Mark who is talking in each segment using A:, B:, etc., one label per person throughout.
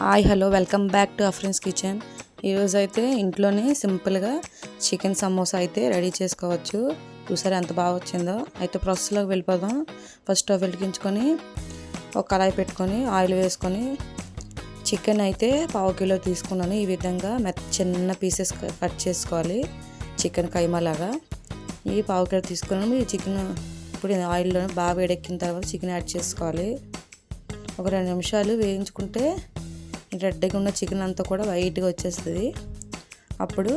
A: Hi hello welcome back to అఫ్రెన్స్ kitchen. ఈరోజు అయితే ఇంట్లోనే సింపుల్గా చికెన్ సమోసా అయితే రెడీ చేసుకోవచ్చు. చూసారా ఎంత బాగా వచ్చిందో. అయితే ప్రాసెస్లోకి వెళ్ళిపోదాం. ఫస్ట్ స్టవ్ వెలిగించుకొని ఒక కళాయి పెట్టుకొని ఆయిల్ వేసుకొని చికెన్ అయితే 1/2 కిలో తీసుకున్నాను. ఈ విధంగా చిన్న పీసెస్ కట్ చేసుకోవాలి. చికెన్ కైమాలాగా ఈ 1/2 కిలో తీసుకున్నాను. ఈ చికెన్ ఇప్పుడు ఆయిల్లో బాగా వేడెక్కిన తర్వాత చికెన్ యాడ్ చేసుకోవాలి. ఒక 2 నిమిషాలు వేయించుకుంటే రెడ్గా ఉన్న చికెన్ అంతా కూడా వైట్గా వచ్చేస్తుంది. అప్పుడు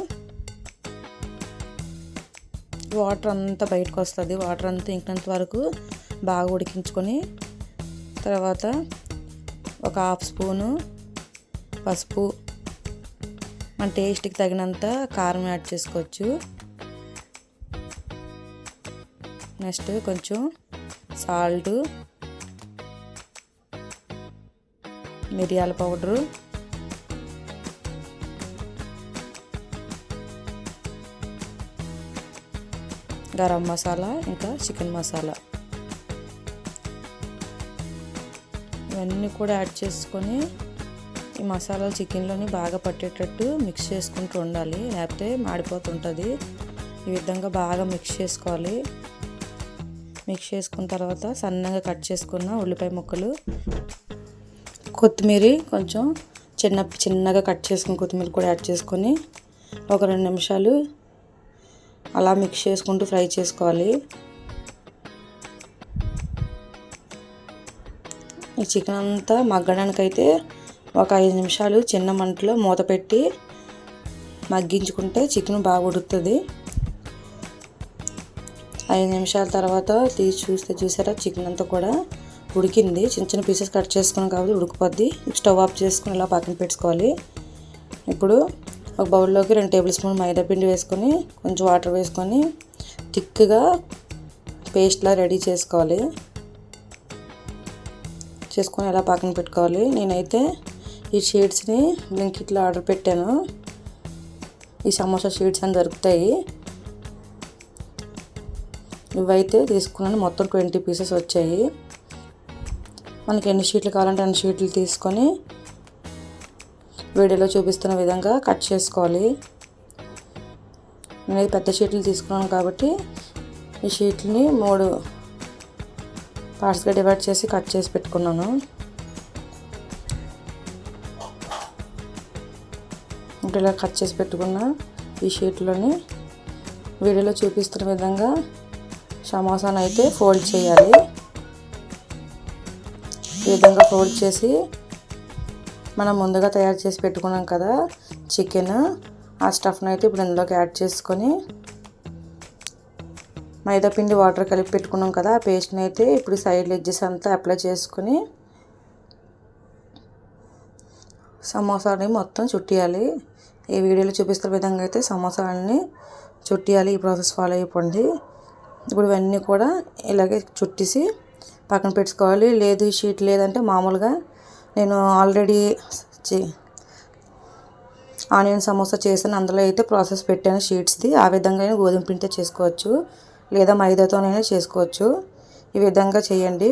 A: వాటర్ అంతా బయటకు వస్తుంది. వాటర్ అంతా ఇంకినంత వరకు బాగా ఉడికించుకొని తర్వాత ఒక 1/2 స్పూను పసుపు, మన టేస్ట్కి తగినంత కారం యాడ్ చేసుకోవచ్చు. నెక్స్ట్ కొంచెం సాల్ట్, మిరియాల పౌడరు, గరం మసాలా, ఇంకా చికెన్ మసాలా ఇవన్నీ కూడా యాడ్ చేసుకొని ఈ మసాలాలు చికెన్లోని బాగా పట్టేటట్టు మిక్స్ చేసుకుంటూ ఉండాలి, లేకపోతే మాడిపోతుంటుంది. ఈ విధంగా బాగా మిక్స్ చేసుకోవాలి. మిక్స్ చేసుకున్న తర్వాత సన్నగా కట్ చేసుకున్న ఉల్లిపాయ ముక్కలు, కొత్తిమీర కొంచెం చిన్నగా కట్ చేసుకుని కొత్తిమీర కూడా యాడ్ చేసుకొని ఒక 2 నిమిషాలు అలా మిక్స్ చేసుకుంటూ ఫ్రై చేసుకోవాలి. ఈ చికెన్ అంతా మగ్గడానికైతే ఒక 5 నిమిషాలు చిన్న మంటలో మూత పెట్టి మగ్గించుకుంటే చికెన్ బాగా ఉడుకుతుంది. 5 నిమిషాల తర్వాత తీసి చూసారా చికెన్ అంతా కూడా ఉడికింది. చిన్న చిన్న పీసెస్ కట్ చేసుకున్నాం కాబట్టి ఉడికిపోద్ది. స్టవ్ ఆఫ్ చేసుకుని ఇలా పక్కన పెట్టుకోవాలి. ఇప్పుడు ఒక బౌల్లోకి 2 టేబుల్ స్పూన్ మైదా పిండి వేసుకొని కొంచెం వాటర్ వేసుకొని థిక్గా పేస్ట్లా రెడీ చేసుకోవాలి. చేసుకొని ఇలా పక్కన పెట్టుకోవాలి. నేనైతే ఈ షీట్స్ని బ్లింకిట్లో ఆర్డర్ పెట్టాను. ఈ సమోసా షీట్స్ అని దొరుకుతాయి. ఇవైతే తీసుకున్నాను. మొత్తం 20 పీసెస్ వచ్చాయి. మనకి ఎన్ని షీట్లు కావాలంటే అన్ని షీట్లు తీసుకొని వీడియోలో చూపిస్తున్న విధంగా కట్ చేసుకోవాలి. నేను పెద్ద షీట్లు తీసుకున్నాను కాబట్టి ఈ షీట్లని 3 పార్ట్స్గా డివైడ్ చేసి కట్ చేసి పెట్టుకున్నాను. ఇప్పుడు ఇలా కట్ చేసి పెట్టుకున్న ఈ షీట్లోని వీడియోలో చూపిస్తున్న విధంగా సమోసాను అయితే ఫోల్డ్ చేయాలి. ఈ విధంగా ఫోల్డ్ చేసి మనం ముందుగా తయారు చేసి పెట్టుకున్నాం కదా చికెన్, ఆ స్టఫ్ని అయితే ఇప్పుడు ఇందులోకి యాడ్ చేసుకొని మైదా పిండి వాటర్ కలిపి పెట్టుకున్నాం కదా ఆ పేస్ట్ని అయితే ఇప్పుడు సైడ్ ఎడ్జెస్ అంతా అప్లై చేసుకొని సమోసాని మొత్తం చుట్టియాలి. ఈ వీడియోలో చూపిస్తున్న విధంగా అయితే సమోసాలని చుట్టియాలి. ఈ ప్రాసెస్ ఫాలో అయిపోండి. ఇప్పుడు ఇవన్నీ కూడా ఇలాగే చుట్టేసి పక్కన పెట్టుకోవాలి. లేదు ఈ షీట్ లేదంటే మామూలుగా నేను ఆల్రెడీ ఆనియన్ సమోసా చేశాను, అందులో అయితే ప్రాసెస్ పెట్టాను షీట్స్ది. ఆ విధంగా గోధుమ పిండితో చేసుకోవచ్చు, లేదా మైదాతోనైనా చేసుకోవచ్చు. ఈ విధంగా చేయండి.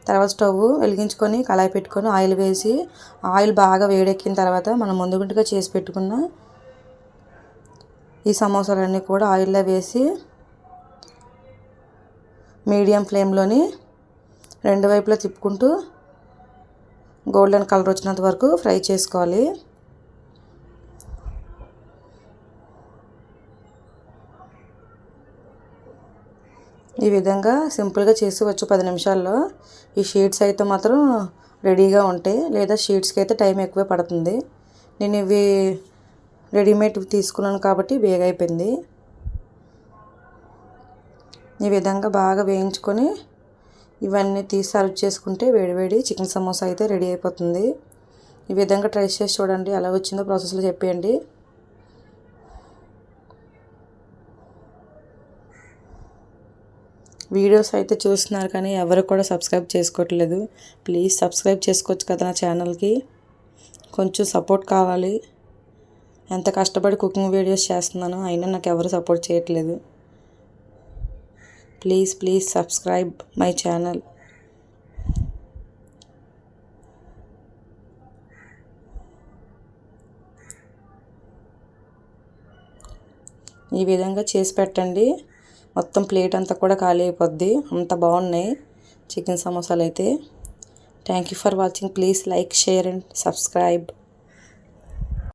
A: తర్వాత స్టవ్ వెలిగించుకొని కళాయి పెట్టుకొని ఆయిల్ వేసి ఆయిల్ బాగా వేడెక్కిన తర్వాత మనం ముందుగుంటుగా చేసి పెట్టుకున్న ఈ సమోసాలన్నీ కూడా ఆయిల్లో వేసి మీడియం ఫ్లేమ్లోని 2 వైపులా తిప్పుకుంటూ గోల్డెన్ కలర్ వచ్చినంత వరకు ఫ్రై చేసుకోవాలి. ఈ విధంగా సింపుల్గా చేసుకోవచ్చు 10 నిమిషాల్లో. ఈ షీట్స్ అయితే మాత్రం రెడీగా ఉంటాయి, లేదా షీట్స్కి అయితే టైం ఎక్కువే పడుతుంది. నేను ఇవి రెడీమేడ్ తీసుకున్నాను కాబట్టి వేగ అయిపోయింది. ఈ విధంగా బాగా వేయించుకొని ఇవన్నీ తీసి సర్వ్ చేసుకుంటే వేడివేడి చికెన్ సమోసా అయితే రెడీ అయిపోతుంది. ఈ విధంగా ట్రై చేసి చూడండి. ఎలా వచ్చిందో ప్రాసెస్లో చెప్పేయండి. వీడియోస్ అయితే చూస్తున్నారు కానీ ఎవరు కూడా సబ్స్క్రైబ్ చేసుకోవట్లేదు. ప్లీజ్ సబ్స్క్రైబ్ చేసుకోవచ్చు కదా నా ఛానల్కి. కొంచెం సపోర్ట్ కావాలి. ఎంత కష్టపడి కుకింగ్ వీడియోస్ చేస్తున్నాను అయినా నాకు ఎవరు సపోర్ట్ చేయట్లేదు. Please subscribe my channel. ఈ విధంగా చేసి పెట్టండి, మొత్తం ప్లేట్ అంతా కూడా ఖాళీ అయిపోద్ది. అంత బాగున్నాయి చికెన్ సమోసాలు అయితే. Thank you for watching. Please like, share and subscribe.